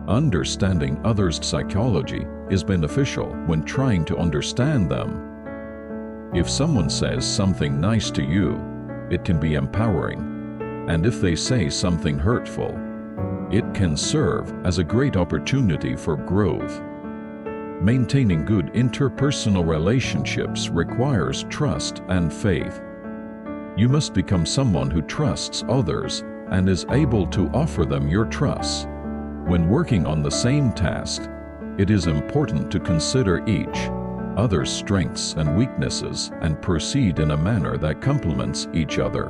Understanding others' psychology is beneficial when trying to understand them. If someone says something nice to you, it can be empowering, and if they say something hurtful, it can serve as a great opportunity for growth. Maintaining good interpersonal relationships requires trust and faith. You must become someone who trusts others and is able to offer them your trust. When working on the same task, it is important to consider each other's strengths and weaknesses and proceed in a manner that complements each other.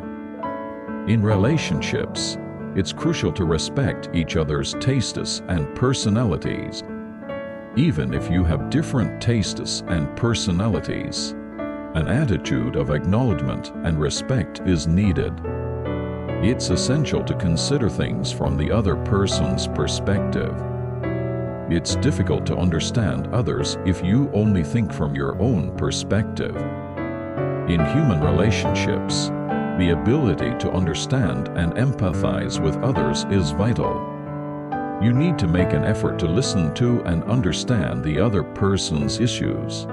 In relationships, it's crucial to respect each other's tastes and personalities. Even if you have different tastes and personalities, an attitude of acknowledgement and respect is needed. It's essential to consider things from the other person's perspective. It's difficult to understand others if you only think from your own perspective. In human relationships, the ability to understand and empathize with others is vital. You need to make an effort to listen to and understand the other person's issues.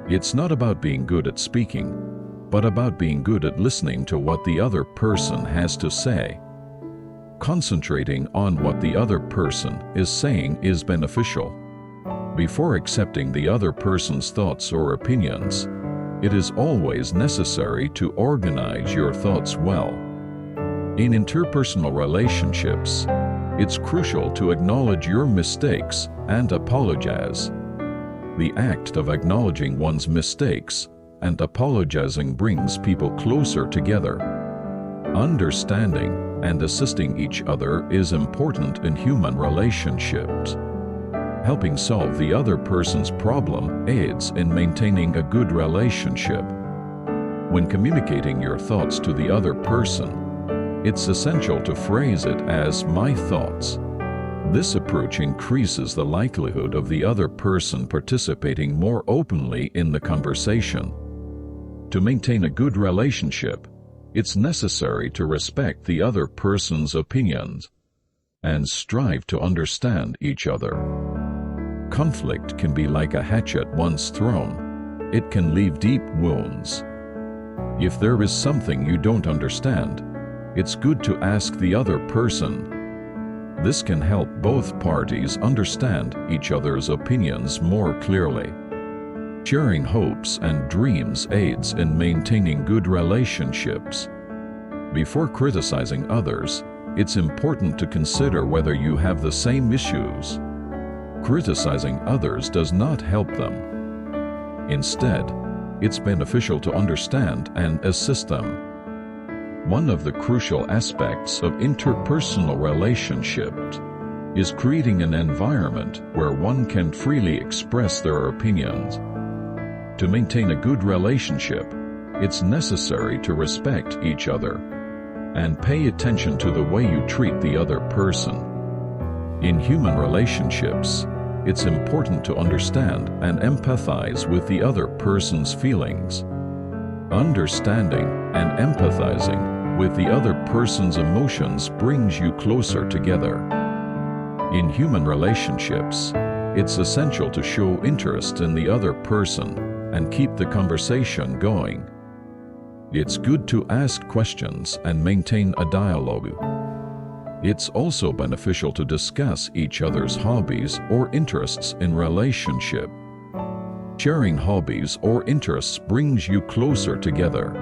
It's not about being good at speaking, but about being good at listening to what the other person has to say. Concentrating on what the other person is saying is beneficial. Before accepting the other person's thoughts or opinions, it is always necessary to organize your thoughts well. In interpersonal relationships, it's crucial to acknowledge your mistakes and apologize. The act of acknowledging one's mistakes and apologizing brings people closer together. Understanding and assisting each other is important in human relationships. Helping solve the other person's problem aids in maintaining a good relationship. When communicating your thoughts to the other person, it's essential to phrase it as "my thoughts." This approach increases the likelihood of the other person participating more openly in the conversation. To maintain a good relationship, it's necessary to respect the other person's opinions and strive to understand each other. Conflict can be like a hatchet once thrown. It can leave deep wounds. If there is something you don't understand, it's good to ask the other person. This can help both parties understand each other's opinions more clearly. Sharing hopes and dreams aids in maintaining good relationships. Before criticizing others, it's important to consider whether you have the same issues. Criticizing others does not help them. Instead, it's beneficial to understand and assist them. One of the crucial aspects of interpersonal relationships is creating an environment where one can freely express their opinions. To maintain a good relationship, it's necessary to respect each other and pay attention to the way you treat the other person. In human relationships, it's important to understand and empathize with the other person's feelings. Understanding and empathizing with the other person's emotions brings you closer together. In human relationships, it's essential to show interest in the other person and keep the conversation going. It's good to ask questions and maintain a dialogue. It's also beneficial to discuss each other's hobbies or interests in relationship. Sharing hobbies or interests brings you closer together.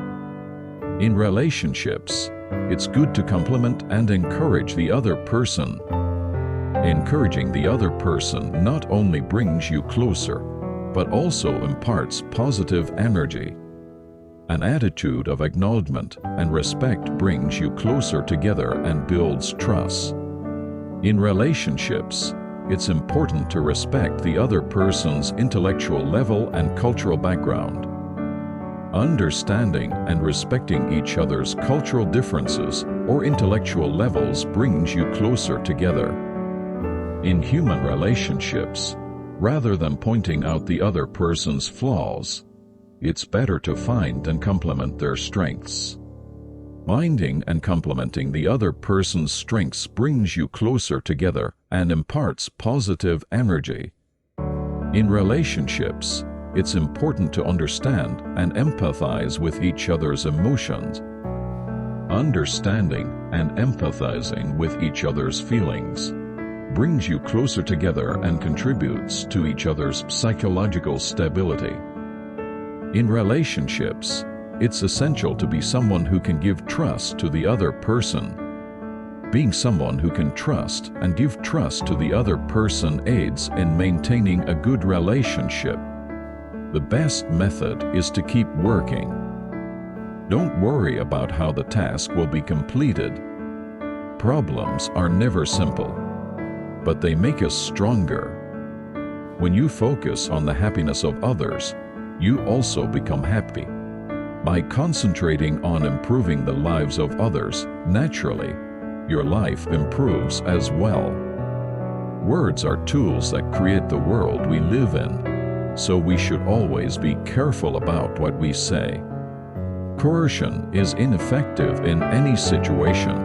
In relationships, it's good to compliment and encourage the other person. Encouraging the other person not only brings you closer, but also imparts positive energy. An attitude of acknowledgement and respect brings you closer together and builds trust. In relationships, it's important to respect the other person's intellectual level and cultural background. Understanding and respecting each other's cultural differences or intellectual levels brings you closer together. In human relationships, rather than pointing out the other person's flaws, it's better to find and complement their strengths. Minding and complementing the other person's strengths brings you closer together and imparts positive energy. In relationships, it's important to understand and empathize with each other's emotions. Understanding and empathizing with each other's feelings brings you closer together and contributes to each other's psychological stability. In relationships, it's essential to be someone who can give trust to the other person. Being someone who can trust and give trust to the other person aids in maintaining a good relationship. The best method is to keep working. Don't worry about how the task will be completed. Problems are never simple, but they make us stronger. When you focus on the happiness of others, you also become happy. By concentrating on improving the lives of others, naturally, your life improves as well. Words are tools that create the world we live in, so we should always be careful about what we say. Coercion is ineffective in any situation.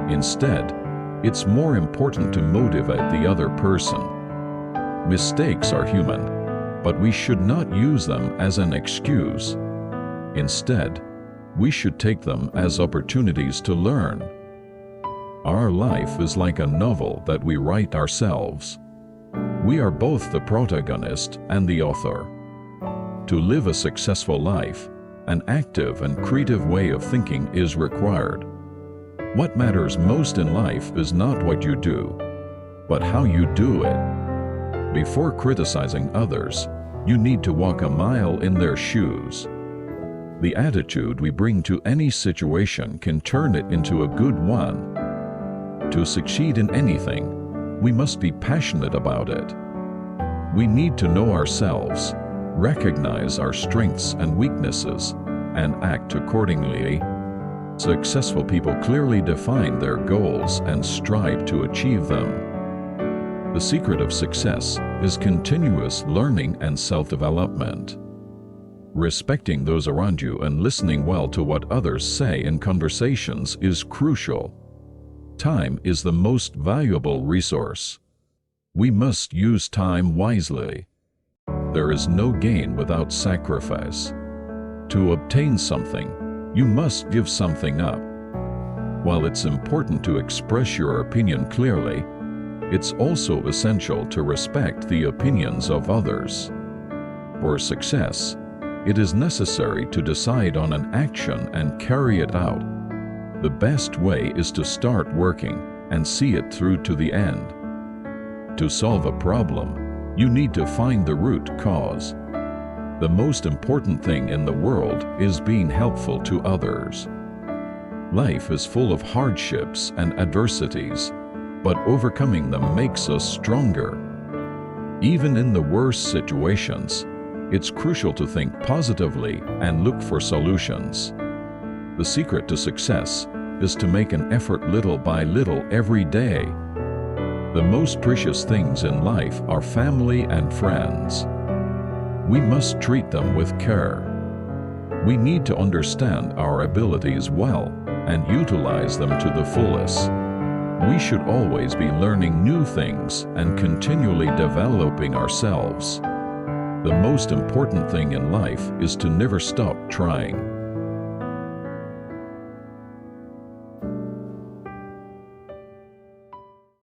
Instead, it's more important to motivate the other person. Mistakes are human, but we should not use them as an excuse. Instead, we should take them as opportunities to learn. Our life is like a novel that we write ourselves. We are both the protagonist and the author. To live a successful life, an active and creative way of thinking is required. What matters most in life is not what you do, but how you do it. Before criticizing others, you need to walk a mile in their shoes. The attitude we bring to any situation can turn it into a good one. To succeed in anything, we must be passionate about it. We need to know ourselves, recognize our strengths and weaknesses, and act accordingly. Successful people clearly define their goals and strive to achieve them. The secret of success is continuous learning and self-development. Respecting those around you and listening well to what others say in conversations is crucial. Time is the most valuable resource. We must use time wisely. There is no gain without sacrifice. To obtain something, you must give something up. While it's important to express your opinion clearly, it's also essential to respect the opinions of others. For success, it is necessary to decide on an action and carry it out. The best way is to start working and see it through to the end. To solve a problem, you need to find the root cause. The most important thing in the world is being helpful to others. Life is full of hardships and adversities, but overcoming them makes us stronger. Even in the worst situations, it's crucial to think positively and look for solutions. The secret to success is to make an effort little by little every day. The most precious things in life are family and friends. We must treat them with care. We need to understand our abilities well and utilize them to the fullest. We should always be learning new things and continually developing ourselves. The most important thing in life is to never stop trying.